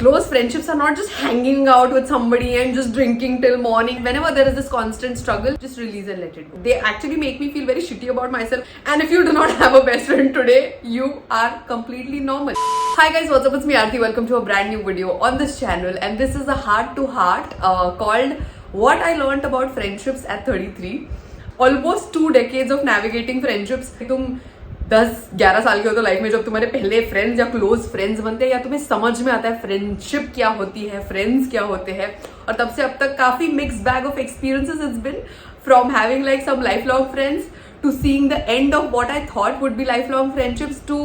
close friendships are not just hanging out with somebody and just drinking till morning. Whenever there is this constant struggle, just release and let it go. They actually make me feel very shitty about myself. And if you do not have a best friend today, you are completely normal. Hi guys, what's up? It's me Aarti. Welcome to a brand new video on this channel. And this is a heart to heart called What I Learned About Friendships at 33. Almost 2 decades of navigating friendships. तुम 10-11 साल के हो तो life में जब तुम्हारे पहले friends या क्लोज फ्रेंड्स बनते हैं या तुम्हें समझ में आता है फ्रेंडशिप क्या होती है, फ्रेंड्स क्या होते हैं, और तब से अब तक काफी mix bag of experiences it's been from having like some life long friends to seeing the end of what I thought would be life long friendships to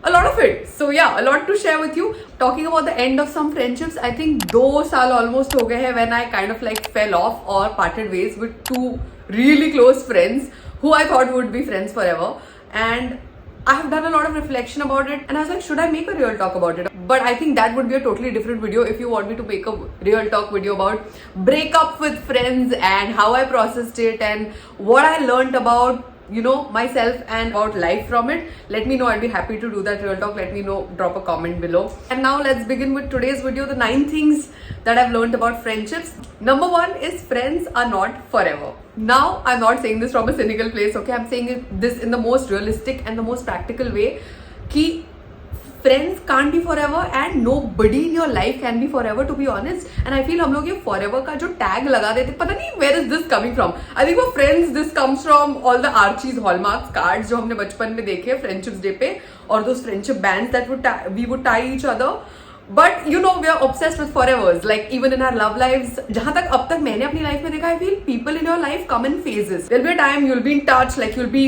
a lot of it. So yeah, a lot to share with you. Talking about the end of some friendships, I think 2 साल almost हो गए हैं when I kind of like fell off or parted ways with 2 really close friends who I thought would be friends forever. And I have done a lot of reflection about it and I was like, should I make a real talk about it? But I think that would be a totally different video if you want me to make a real talk video about breakup with friends and how I processed it and what I learned about myself and about life from it. Let me know. I'd be happy to do that real talk. Let me know. Drop a comment below. And now let's begin with today's video. The 9 things that I've learned about friendships. Number 1 is friends are not forever. Now, I'm not saying this from a cynical place, okay? I'm saying this in the most realistic and the most practical way. Ki friends can't be forever and nobody in your life can be forever, to be honest. And I feel हम लोग ये forever का जो tag लगा देते, पता नहीं where is this coming from. I think for friends this comes from all the Archie's hallmarks cards जो हमने बचपन में देखे friendships day पे, और those friendship bands that we would tie each other. But we are obsessed with forevers. Like even in our love lives, जहाँ तक अब तक मैंने अपनी life में देखा, I feel people in your life come in phases. There'll be a time you'll be in touch, like you'll be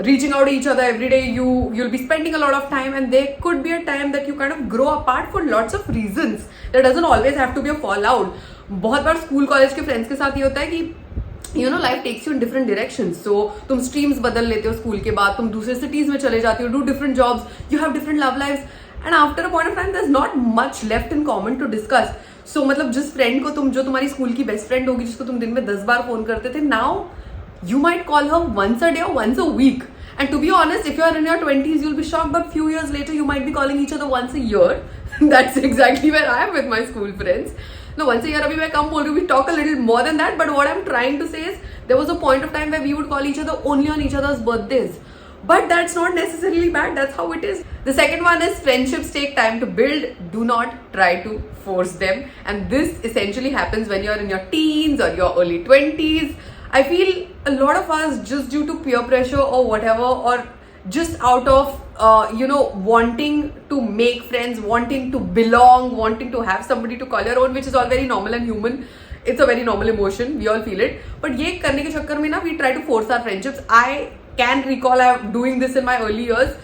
reaching out to each other every day, you'll be spending a lot of time, and there could be a time that you kind of grow apart for lots of reasons. There doesn't always have to be a fallout. बहुत बार school college के friends के साथ ये होता है कि life takes you in different directions. So तुम स्ट्रीम्स बदल लेते हो स्कूल के बाद, तुम दूसरे सिटीज में चले जाते हो, do different jobs, you have different love lives, and after a point of time there is not much left in common to discuss. So मतलब जिस फ्रेंड को जो तुम्हारी स्कूल की बेस्ट फ्रेंड होगी, जिसको तुम दिन में 10 बार फोन करते थे, now you might call her once a day or once a week. And to be honest, if you are in your 20s, you'll be shocked, but few years later, you might be calling each other once a year. That's exactly where I am with my school friends. No, once a year, abhi main kam bol rahi hu, we talk a little more than that, but what I'm trying to say is, there was a point of time where we would call each other only on each other's birthdays. But that's not necessarily bad, that's how it is. The second one is friendships take time to build. Do not try to force them. And this essentially happens when you're in your teens or your early 20s. I feel a lot of us, just due to peer pressure or whatever, or just out of wanting to make friends, wanting to belong, wanting to have somebody to call your own, which is all very normal and human. It's a very normal emotion, we all feel it. But ये करने के चक्कर में ना, we try to force our friendships. I can recall I'm doing this in my early years,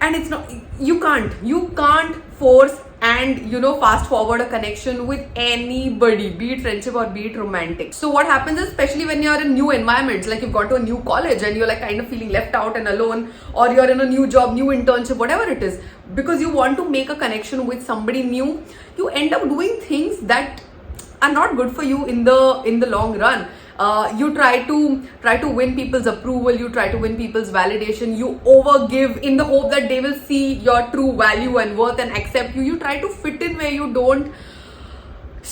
and it's not, you can't force and fast forward a connection with anybody, be it friendship or be it romantic. So what happens is, especially when you're in new environments, like you've gone to a new college and you're like kind of feeling left out and alone, or you're in a new job, new internship, whatever it is, because you want to make a connection with somebody new, you end up doing things that are not good for you in the long run. You try to win people's approval, you try to win people's validation, you overgive in the hope that they will see your true value and worth and accept you. You try to fit in where you don't.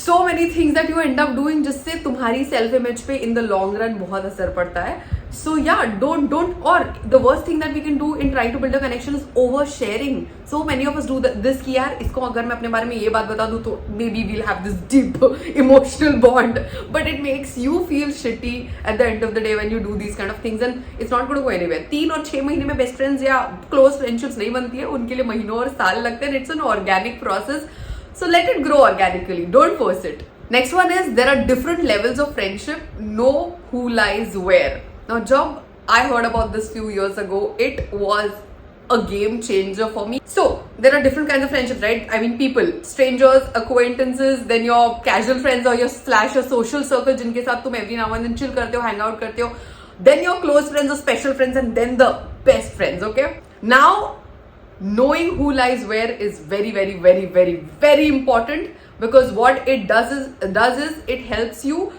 So many things that you end up doing जिससे तुम्हारी self image पे in the long run बहुत असर पड़ता है. So yeah, don't or the worst thing that we can do in trying to build a connection is oversharing. So many of us do this कि यार इसको अगर मैं अपने बारे में ये बात बता दूँ तो maybe we'll have this deep emotional bond, but it makes you feel shitty at the end of the day when you do these kind of things, and it's not going to go anywhere. 3 और 6 महीने में best friends या close friendships नहीं बनती है, उनके लिए महीनों और साल लगते हैं. It's an organic process, so let it grow organically. Don't force it. Next one is, there are different levels of friendship. Know who lies where. Now, job, I heard about this few years ago. It was a game changer for me. So, there are different kinds of friendships, right? I mean, people, strangers, acquaintances, then your casual friends or your social circle, जिनके साथ तुम every now and then chill करते हो, hang out करते हो. Then your close friends or special friends, and then the best friends, okay? Now, knowing who lies where is very, very, very, very, very important, because what it does is it helps you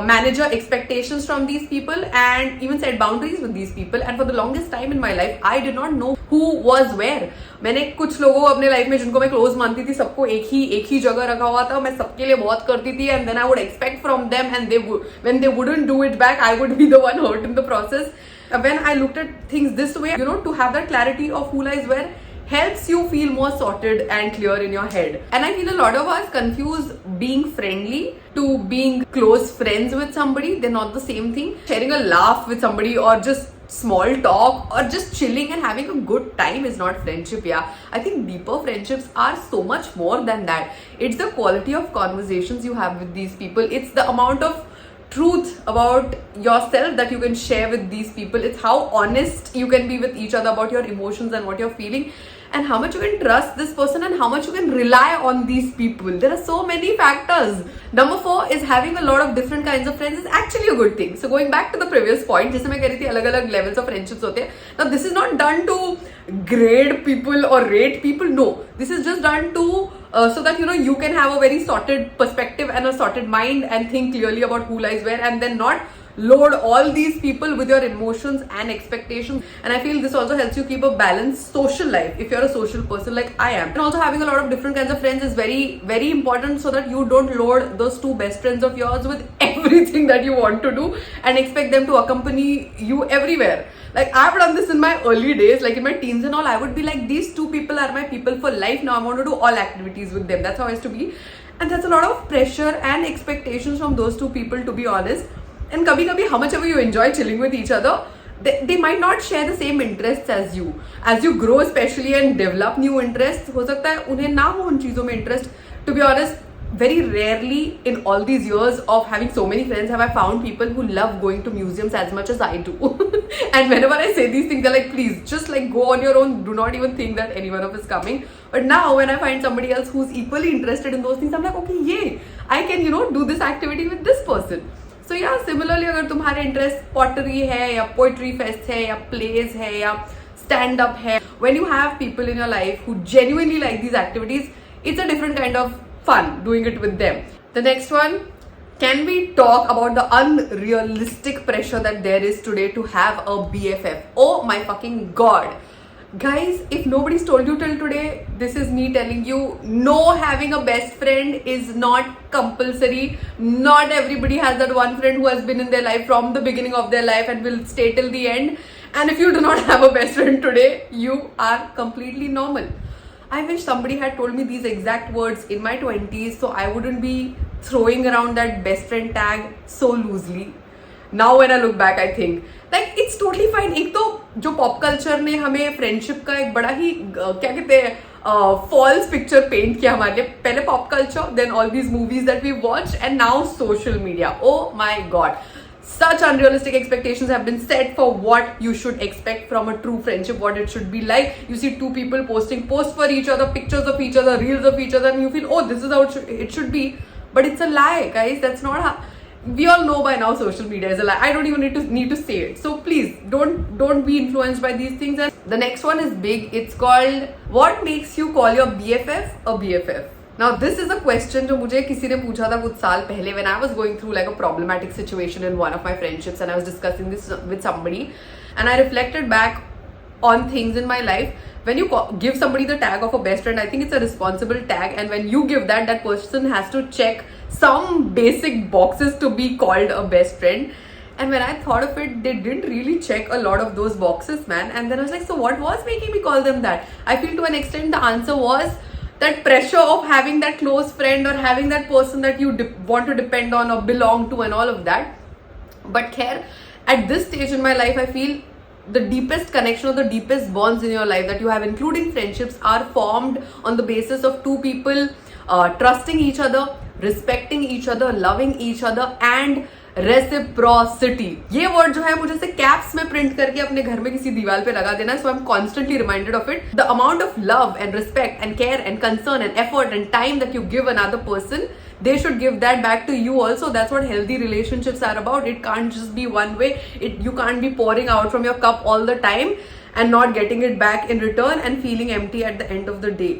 manage your expectations from these people and even set boundaries with these people. And for the longest time in my life, I did not know who was where. मैंने कुछ लोगों को अपने life में जिनको मैं close मानती थी, सबको एक ही जगह रखा हुआ था. मैं सबके लिए बहुत करती थी, and then I would expect from them, and when they wouldn't do it back, I would be the one hurt in the process. When I looked at things this way, to have that clarity of who lies where helps you feel more sorted and clear in your head. And I feel a lot of us confuse being friendly to being close friends with somebody. They're not the same thing. Sharing a laugh with somebody or just small talk or just chilling and having a good time is not friendship. I think deeper friendships are so much more than that. It's the quality of conversations you have with these people. It's the amount of truth about yourself that you can share with these people. It's how honest you can be with each other about your emotions and what you're feeling, and how much you can trust this person and how much you can rely on these people. There are so many factors. Number 4 is having a lot of different kinds of friends is actually a good thing. So going back to the previous point, जैसे मैं कह रही थी अलग-अलग levels of friendships होते हैं. Now this is not done to grade people or rate people. No, this is just done to so that you can have a very sorted perspective and a sorted mind and think clearly about who lies where, and then not load all these people with your emotions and expectations. And I feel this also helps you keep a balanced social life if you're a social person like I am. And also having a lot of different kinds of friends is very, very important, so that you don't load those 2 best friends of yours with everything that you want to do and expect them to accompany you everywhere. Like I've done this in my early days, like in my teens and all. I would be like, these 2 people are my people for life. Now I want to do all activities with them. That's how I used to be. And that's a lot of pressure and expectations from those 2 people, to be honest. And kabhi how much ever you enjoy chilling with each other, they might not share the same interests as you. As you grow especially and develop new interests, हो सकता है उन्हें ना हो उन चीज़ों में interest. To be honest, very rarely in all these years of having so many friends have I found people who love going to museums as much as I do. And whenever I say these things, they're like, please, just like go on your own. Do not even think that any one of us is coming. But now when I find somebody else who's equally interested in those things, I'm like, okay, yay, I can, do this activity with this person. So yeah, similarly, अगर तुम्हारे interest pottery है या poetry fest है या pledge है या stand up है, when you have people in your life who genuinely like these activities, it's a different kind of fun doing it with them. The next one, can we talk about the unrealistic pressure that there is today to have a BFF? Oh my fucking god. Guys, if nobody's told you till today, this is me telling you, no, having a best friend is not compulsory. Not everybody has that one friend who has been in their life from the beginning of their life and will stay till the end. And if you do not have a best friend today, you are completely normal. I wish somebody had told me these exact words in my 20s, so I wouldn't be throwing around that best friend tag so loosely. Now when I look back, I think like it's totally fine. एक तो जो pop culture ने हमें friendship का एक बड़ा ही क्या कहते हैं फॉल्स पिक्चर पेंट किया हमारे लिए. पहले pop culture, then all these movies that we watch, and now social media. Oh my god, such unrealistic expectations have been set for what you should expect from a true friendship, what it should be like. You see 2 people posting posts for each other, pictures of each other, reels of each other, and you feel, oh, this is how it should be. But it's a lie, guys. That's not how. We all know by now social media is a lie. I don't even need to say it. So please don't be influenced by these things. And the next one is big. It's called, what makes you call your BFF a BFF? Now this is a question जो मुझे किसी ने पूछा था कुछ साल पहले when I was going through like a problematic situation in one of my friendships, and I was discussing this with somebody, and I reflected back on things in my life. When you give somebody the tag of a best friend, I think it's a responsible tag, and when you give that person has to check some basic boxes to be called a best friend. And when I thought of it, they didn't really check a lot of those boxes, man. And then I was like, so what was making me call them that? I feel to an extent the answer was that pressure of having that close friend or having that person that you want to depend on or belong to and all of that. But khair, at this stage in my life, I feel the deepest connection or the deepest bonds in your life that you have, including friendships, are formed on the basis of 2 people trusting each other, respecting each other, loving each other, and reciprocity. ये word जो है मुझे से caps में print करके अपने घर में किसी दीवार पे लगा देना, so I am constantly reminded of it. The amount of love and respect and care and concern and effort and time that you give another person, they should give that back to you also. That's what healthy relationships are about. It can't just be one way. You can't be pouring out from your cup all the time and not getting it back in return and feeling empty at the end of the day.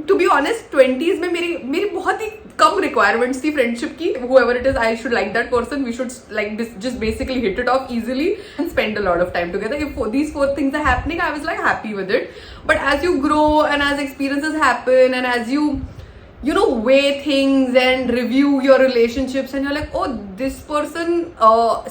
To be honest 20s में मेरी बहुत ही कम requirements थी friendship की. whoever it is, I should like that person, we should like just basically hit it off easily and spend a lot of time together. If these 4 things are happening, I was like happy with it. But as you grow and as experiences happen and as you know, weigh things and review your relationships, and you're like, oh, this person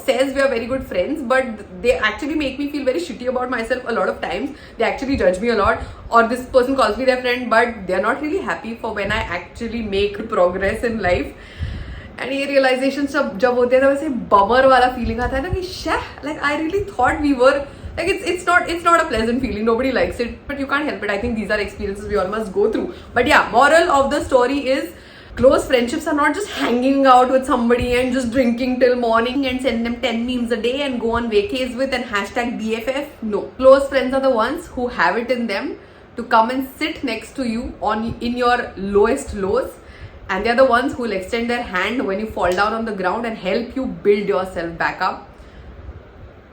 says we are very good friends, but they actually make me feel very shitty about myself a lot of times. They actually judge me a lot. Or this person calls me their friend, but they're not really happy for when I actually make progress in life. And ये realization जब होते हैं, तो वैसे bummer वाला feeling आता है ना कि shit, like I really thought we were. Like it's not a pleasant feeling. Nobody likes it, but you can't help it. I think these are experiences we all must go through. But yeah, moral of the story is close friendships are not just hanging out with somebody and just drinking till morning and send them 10 memes a day and go on vacays with and hashtag BFF. No, close friends are the ones who have it in them to come and sit next to you in your lowest lows, and they're the ones who will extend their hand when you fall down on the ground and help you build yourself back up.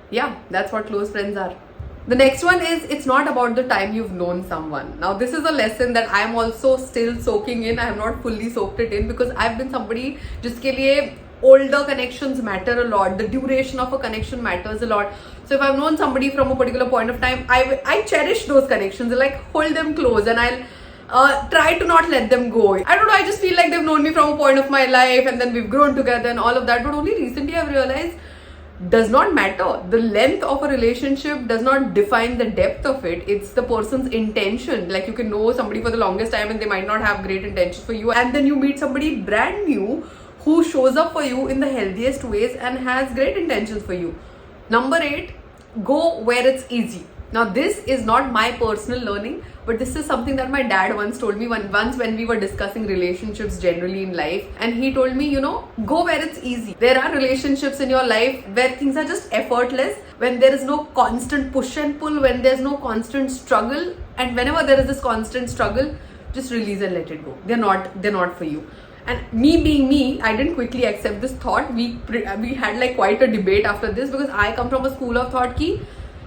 Yeah, that's what close friends are. The next one is, it's not about the time you've known someone. Now, this is a lesson that I'm also still soaking in. I have not fully soaked it in because I've been somebody jiske liye older connections matter a lot. The duration of a connection matters a lot. So if I've known somebody from a particular point of time, I cherish those connections. I like hold them close and I'll try to not let them go. I don't know, I just feel like they've known me from a point of my life and then we've grown together and all of that. But only recently I've realized does not matter. The length of a relationship does not define the depth of it. It's the person's intention. Like you can know somebody for the longest time and they might not have great intentions for you, and then you meet somebody brand new who shows up for you in the healthiest ways and has great intentions for you. Number 8, go where it's easy. Now this is not my personal learning, but this is something that my dad once told me once when we were discussing relationships generally in life, and he told me, you know, go where it's easy. There are relationships in your life where things are just effortless, when there is no constant push and pull, when there's no constant struggle, and whenever there is this constant struggle, just release and let it go. They're not for you. And me being me, I didn't quickly accept this thought. We had like quite a debate after this, because I come from a school of thought ki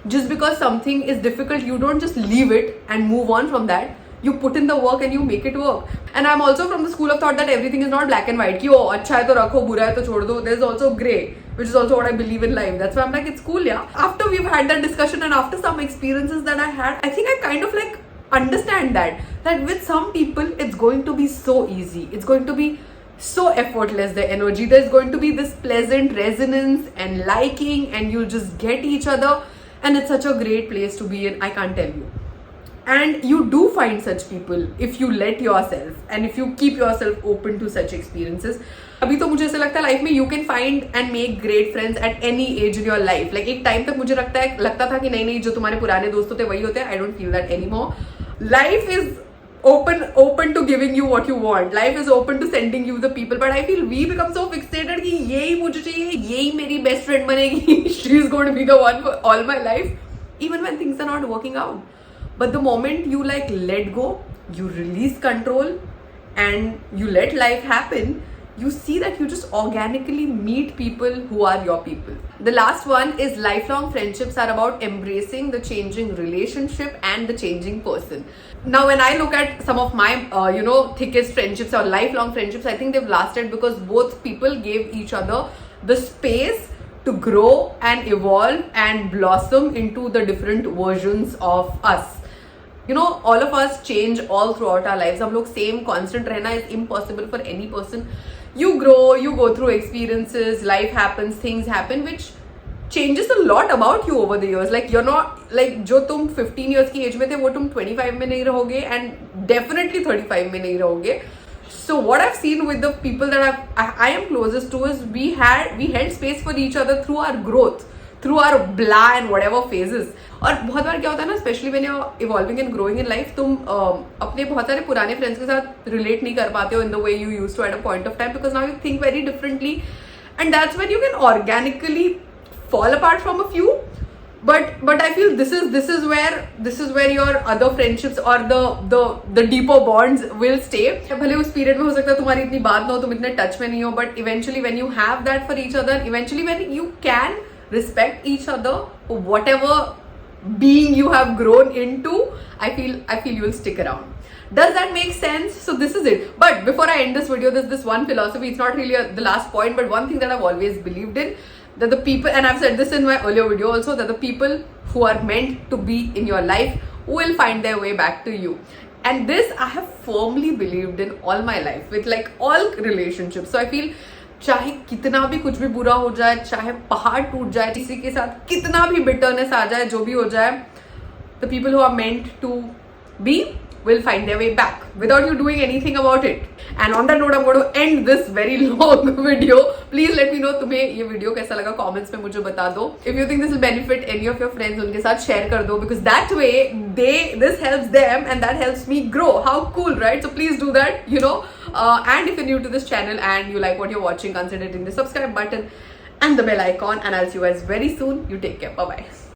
just because something is difficult, you don't just leave it and move on from that. You put in the work and you make it work. And I'm also from the school of thought that everything is not black and white. Ki oh, अच्छा है तो रखो, बुरा है तो छोड़ दो. There's also grey, which is also what I believe in life. That's why I'm like, it's cool, yeah. After we've had that discussion and after some experiences that I had, I think I kind of like understand that with some people it's going to be so easy. It's going to be so effortless, the energy. There's going to be this pleasant resonance and liking, and you'll just get each other. And it's such a great place to be in, I can't tell you. And you do find such people if you let yourself and if you keep yourself open to such experiences. अभी तो मुझे ऐसा लगता है life में you can find and make great friends at any age in your life. Like एक time तक मुझे लगता था कि नहीं जो तुम्हारे पुराने दोस्त होते वही होते हैं. I don't feel that anymore. Life is open to giving you what you want. Life is open to sending you the people, but I feel we become so fixated कि यही मुझे चाहिए, यही मेरी best friend बनेगी. She is going to be the one for all my life, even when things are not working out. But the moment you like let go, you release control, and you let life happen, you see that you just organically meet people who are your people. The last one is lifelong friendships are about embracing the changing relationship and the changing person. Now, when I look at some of my, thickest friendships or lifelong friendships, I think they've lasted because both people gave each other the space to grow and evolve and blossom into the different versions of us. You know, all of us change all throughout our lives. हम लोग same constant रहना is impossible for any person. You grow, you go through experiences, life happens, things happen, which changes a lot about you over the years. Like you're not like जो तुम 15 years की age में थे वो तुम 25 में नहीं रहोगे, and definitely 35 में नहीं रहोगे. So what I've seen with the people that I am closest to is we held space for each other through our growth, through our blah and whatever phases. और बहुत बार क्या होता है ना, specially when you are evolving and growing in life, तुम अपने बहुत सारे पुराने फ्रेंड्स के साथ रिलेट नहीं कर पाते हो in the way you used to at a point of time, because now you think very differently, and that's when you can organically fall apart from a few. But I feel this is where your other friendships or the deeper bonds will stay. भले उस period में हो सकता है तुम्हारी इतनी बात ना हो, तुम इतने touch में नहीं हो, but eventually when you have that for each other, eventually when you can respect each other for whatever being you have grown into, I feel you will stick around. Does that make sense? So this is it. But before I end this video, there's this one philosophy. It's not really the last point, but one thing that I've always believed in, that the people, and I've said this in my earlier video also, that the people who are meant to be in your life will find their way back to you. And this I have firmly believed in all my life with like all relationships. So I feel चाहे कितना भी कुछ भी बुरा हो जाए, चाहे पहाड़ टूट जाए, किसी के साथ कितना भी bitterness आ जाए, जो भी हो जाए, the people who are meant to be will find their way back without you doing anything about it. And on that note, I'm going to end this very long video. Please let me know तुम्हें ये video कैसा लगा, comments में मुझे बता दो. If you think this will benefit any of your friends, उनके साथ share कर दो, because that way this helps them and that helps me grow. How cool, right? So please do that, you know. And if you're new to this channel and you like what you're watching, consider hitting the subscribe button and the bell icon. And I'll see you guys very soon. You take care. Bye bye.